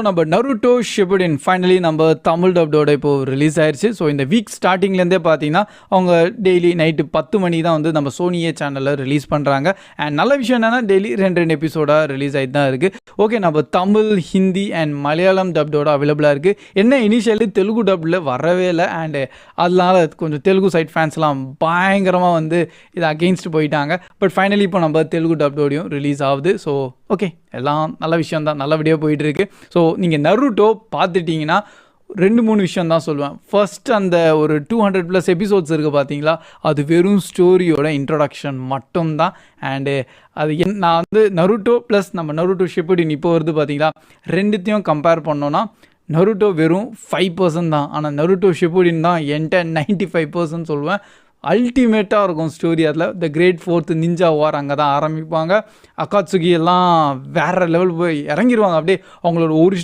நம்ம Naruto ஷிப்புடின் finally நம்ம தமிழ் டப்டோட இப்போ ரிலீஸ் ஆயிடுச்சு. ஸோ இந்த வீக் ஸ்டார்டிங்லேருந்தே பார்த்தீங்கன்னா அவங்க டெய்லி நைட்டு 10 மணி தான் வந்து நம்ம சோனியே சேனலில் ரிலீஸ் பண்ணுறாங்க. அண்ட் நல்ல விஷயம் என்னென்னா டெய்லி ரெண்டு எபிசோடாக ரிலீஸ் ஆகிட்டு தான் இருக்குது. ஓகே, நம்ம தமிழ், ஹிந்தி அண்ட் மலையாளம் டப்டோட அவைலபிளாக இருக்குது. என்ன இனிஷியலி தெலுங்கு டப்பில் வரவே இல்லை. அண்டு அதனால கொஞ்சம் தெலுங்கு சைட் ஃபேன்ஸ்லாம் பயங்கரமாக வந்து இதை அகெயின்ஸ்ட் போயிட்டாங்க. பட் ஃபைனலி இப்போ நம்ம தெலுங்கு டப்டோடையும் ரிலீஸ் ஆகுது. ஸோ ஓகே, எல்லாம் நல்ல விஷயம் தான், நல்லபடியாக போயிட்டுருக்கு. ஸோ நீங்கள் நருட்டோ பார்த்துட்டிங்கன்னா 2-3 விஷயம் தான் சொல்லுவேன். ஃபர்ஸ்ட் அந்த ஒரு 200+ எபிசோட்ஸ் இருக்குது பார்த்தீங்களா, அது வெறும் ஸ்டோரியோட இன்ட்ரொடக்ஷன் மட்டும்தான். அண்டு அது நான் வந்து நருட்டோ ப்ளஸ் நம்ம நருட்டோ ஷிப்புடின் இப்போ வருது பார்த்தீங்களா, ரெண்டுத்தையும் கம்பேர் பண்ணோன்னா நருட்டோ வெறும் 5% தான். ஆனால் நருட்டோ ஷிப்புடின் தான் என்கிட்ட 95% சொல்லுவேன். அல்டிமேட்டாக இருக்கும் ஸ்டோரி. அதில் த கிரேட் 4th நிஞ்சா வார் அங்கே தான் ஆரம்பிப்பாங்க. அகாட்சுகி எல்லாம் வேறு லெவல் போய் இறங்கிடுவாங்க. அப்படியே அவங்களோட ஒரிஜினல்